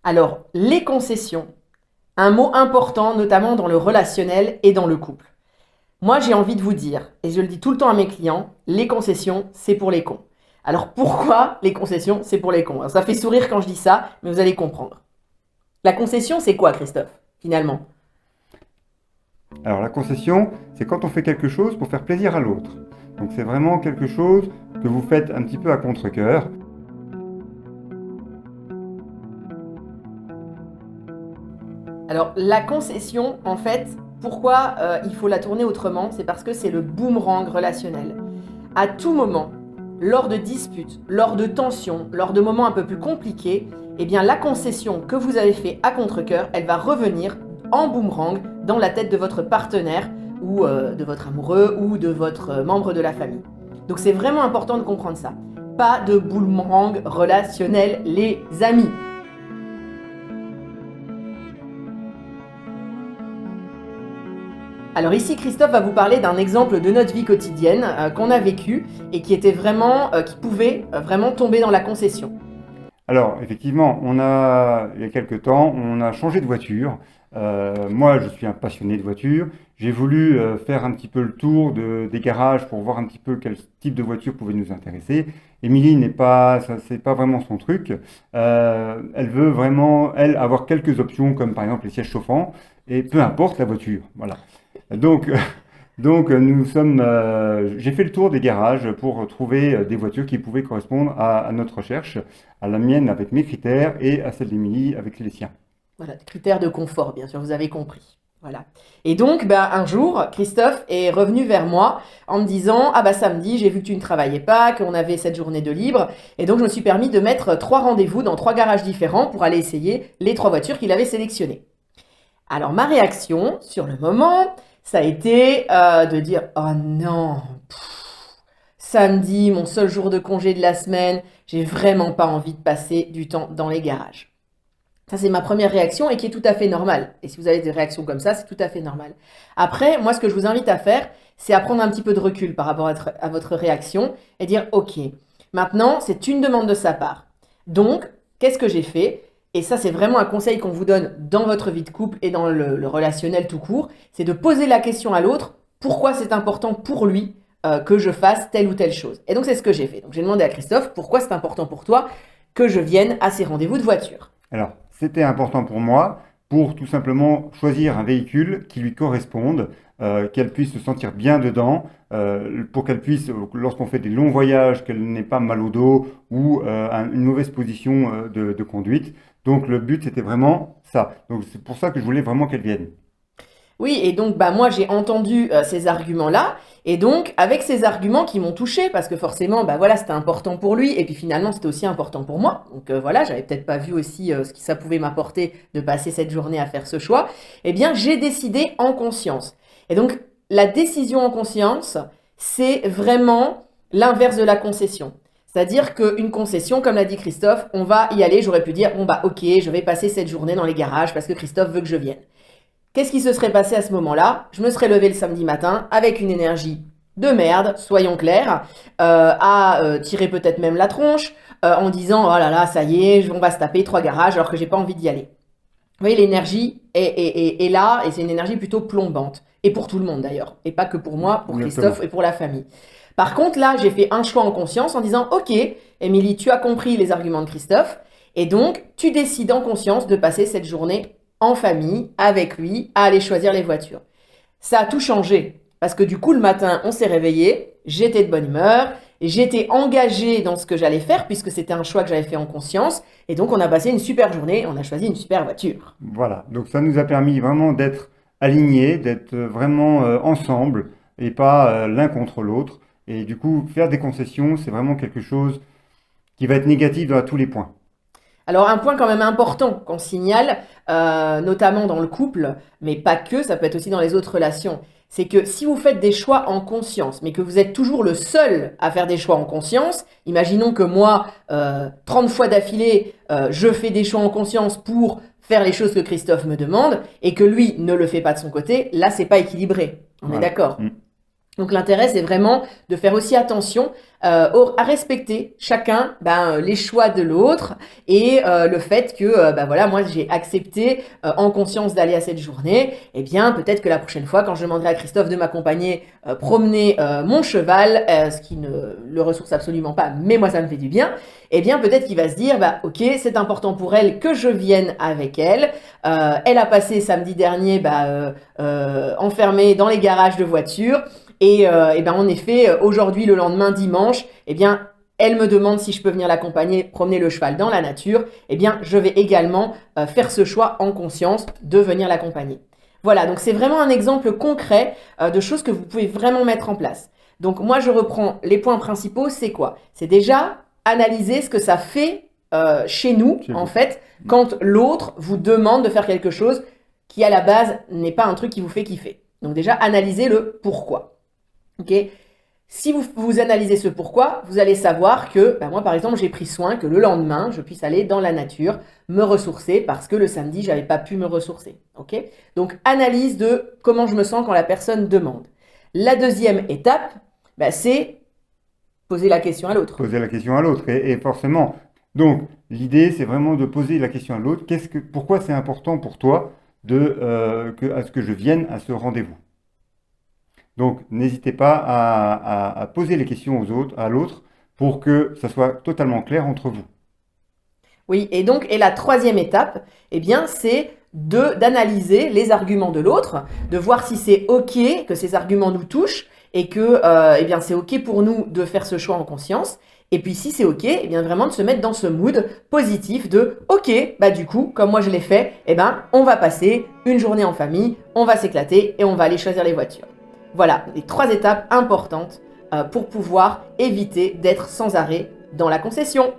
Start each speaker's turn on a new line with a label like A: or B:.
A: Alors, les concessions, un mot important, notamment dans le relationnel et dans le couple. Moi, j'ai envie de vous dire, et je le dis tout le temps à mes clients, les concessions, c'est pour les cons. Alors pourquoi les concessions, c'est pour les cons? Alors, ça fait sourire quand je dis ça, mais vous allez comprendre. La concession, c'est quoi, Christophe, finalement?
B: Alors la concession, c'est quand on fait quelque chose pour faire plaisir à l'autre. Donc c'est vraiment quelque chose que vous faites un petit peu à contre-cœur.
A: Alors, la concession, en fait, pourquoi il faut la tourner autrement? C'est parce que c'est le boomerang relationnel. À tout moment, lors de disputes, lors de tensions, lors de moments un peu plus compliqués, eh bien, la concession que vous avez fait à contre-cœur, elle va revenir en boomerang dans la tête de votre partenaire ou de votre amoureux ou de votre membre de la famille. Donc, c'est vraiment important de comprendre ça. Pas de boomerang relationnel, les amis. Alors ici, Christophe va vous parler d'un exemple de notre vie quotidienne qu'on a vécu et qui était vraiment, qui pouvait vraiment tomber dans la concession.
B: Alors effectivement, il y a quelques temps, on a changé de voiture. Moi, je suis un passionné de voiture. J'ai voulu faire un petit peu le tour des garages pour voir un petit peu quel type de voiture pouvait nous intéresser. Émilie c'est pas vraiment son truc. Elle veut vraiment, elle, avoir quelques options comme par exemple les sièges chauffants et peu importe la voiture. Voilà. Donc, j'ai fait le tour des garages pour trouver des voitures qui pouvaient correspondre à notre recherche, à la mienne avec mes critères et à celle d'Émilie avec les siens.
A: Voilà, critères de confort, bien sûr, vous avez compris. Voilà. Et donc, un jour, Christophe est revenu vers moi en me disant: ah samedi, j'ai vu que tu ne travaillais pas, qu'on avait cette journée de libre. Et donc, je me suis permis de mettre 3 rendez-vous dans 3 garages différents pour aller essayer les 3 voitures qu'il avait sélectionnées. Alors, ma réaction, sur le moment, ça a été de dire: oh non, samedi, mon seul jour de congé de la semaine, j'ai vraiment pas envie de passer du temps dans les garages. Ça, c'est ma première réaction et qui est tout à fait normale. Et si vous avez des réactions comme ça, c'est tout à fait normal. Après, moi, ce que je vous invite à faire, c'est à prendre un petit peu de recul par rapport à votre réaction et dire: ok, maintenant, c'est une demande de sa part. Donc, qu'est-ce que j'ai fait? Et ça, c'est vraiment un conseil qu'on vous donne dans votre vie de couple et dans le relationnel tout court, c'est de poser la question à l'autre: pourquoi c'est important pour lui que je fasse telle ou telle chose? Et donc, c'est ce que j'ai fait. Donc, j'ai demandé à Christophe: pourquoi c'est important pour toi que je vienne à ces rendez-vous de voiture?
B: Alors, c'était important pour moi pour tout simplement choisir un véhicule qui lui corresponde, qu'elle puisse se sentir bien dedans, pour qu'elle puisse, lorsqu'on fait des longs voyages, qu'elle n'ait pas mal au dos ou une mauvaise position de conduite. Donc le but, c'était vraiment ça. Donc c'est pour ça que je voulais vraiment qu'elle vienne.
A: Oui, et donc moi j'ai entendu ces arguments-là, et donc avec ces arguments qui m'ont touchée, parce que forcément voilà, c'était important pour lui, et puis finalement c'était aussi important pour moi. Donc voilà, j'avais peut-être pas vu aussi ce que ça pouvait m'apporter de passer cette journée à faire ce choix. Eh bien, j'ai décidé en conscience. Et donc la décision en conscience, c'est vraiment l'inverse de la concession. C'est-à-dire qu'une concession, comme l'a dit Christophe, on va y aller. J'aurais pu dire: bon ok, je vais passer cette journée dans les garages parce que Christophe veut que je vienne. Qu'est-ce qui se serait passé à ce moment-là? Je me serais levée le samedi matin avec une énergie de merde, soyons clairs, à tirer peut-être même la tronche, en disant: oh là là, ça y est, on va se taper 3 garages alors que j'ai pas envie d'y aller. Vous voyez, l'énergie est là, et c'est une énergie plutôt plombante. Et pour tout le monde d'ailleurs. Et pas que pour moi, pour
B: Exactement.
A: Christophe et pour la famille. Par contre, là, j'ai fait un choix en conscience en disant: ok, Émilie, tu as compris les arguments de Christophe. Et donc, tu décides en conscience de passer cette journée en famille, avec lui, à aller choisir les voitures. Ça a tout changé. Parce que du coup, le matin, on s'est réveillé, j'étais de bonne humeur, j'étais engagée dans ce que j'allais faire, puisque c'était un choix que j'avais fait en conscience. Et donc, on a passé une super journée, on a choisi une super voiture.
B: Voilà. Donc ça nous a permis vraiment d'être alignés, d'être vraiment ensemble et pas l'un contre l'autre. Et du coup, faire des concessions, c'est vraiment quelque chose qui va être négatif à tous les points.
A: Alors un point quand même important qu'on signale, notamment dans le couple, mais pas que, ça peut être aussi dans les autres relations, c'est que si vous faites des choix en conscience, mais que vous êtes toujours le seul à faire des choix en conscience, imaginons que moi, 30 fois d'affilée, je fais des choix en conscience pour faire les choses que Christophe me demande, et que lui ne le fait pas de son côté, là c'est pas équilibré. On est
B: Voilà.
A: d'accord?
B: Mm.
A: Donc l'intérêt, c'est vraiment de faire aussi attention à respecter chacun les choix de l'autre et le fait que voilà, moi j'ai accepté en conscience d'aller à cette journée. Eh bien, peut-être que la prochaine fois, quand je demanderai à Christophe de m'accompagner promener mon cheval, ce qui ne le ressource absolument pas, mais moi ça me fait du bien. Eh bien, peut-être qu'il va se dire, ok, c'est important pour elle que je vienne avec elle. Elle a passé samedi dernier enfermée dans les garages de voitures. Et en effet, aujourd'hui, le lendemain, dimanche, eh bien, elle me demande si je peux venir l'accompagner, promener le cheval dans la nature. Eh bien, je vais également faire ce choix en conscience de venir l'accompagner. Voilà, donc c'est vraiment un exemple concret de choses que vous pouvez vraiment mettre en place. Donc moi, je reprends les points principaux. C'est quoi? C'est déjà analyser ce que ça fait chez nous, en fait, quand l'autre vous demande de faire quelque chose qui, à la base, n'est pas un truc qui vous fait kiffer. Donc déjà, analysez le pourquoi. Ok. Si vous analysez ce pourquoi, vous allez savoir que, moi par exemple, j'ai pris soin que le lendemain, je puisse aller dans la nature, me ressourcer parce que le samedi, j'avais pas pu me ressourcer. Ok. Donc analyse de comment je me sens quand la personne demande. La deuxième étape, c'est poser la question à l'autre.
B: Poser la question à l'autre, et forcément. Donc l'idée, c'est vraiment de poser la question à l'autre. Pourquoi c'est important pour toi à ce que je vienne à ce rendez-vous? Donc, n'hésitez pas à poser les questions à l'autre, pour que ça soit totalement clair entre vous.
A: Oui, et la troisième étape, eh bien, c'est d'analyser les arguments de l'autre, de voir si c'est OK que ces arguments nous touchent et que c'est OK pour nous de faire ce choix en conscience. Et puis si c'est OK, eh bien vraiment de se mettre dans ce mood positif de OK, du coup, comme moi je l'ai fait, on va passer une journée en famille, on va s'éclater et on va aller choisir les voitures. Voilà, les 3 étapes importantes pour pouvoir éviter d'être sans arrêt dans la concession.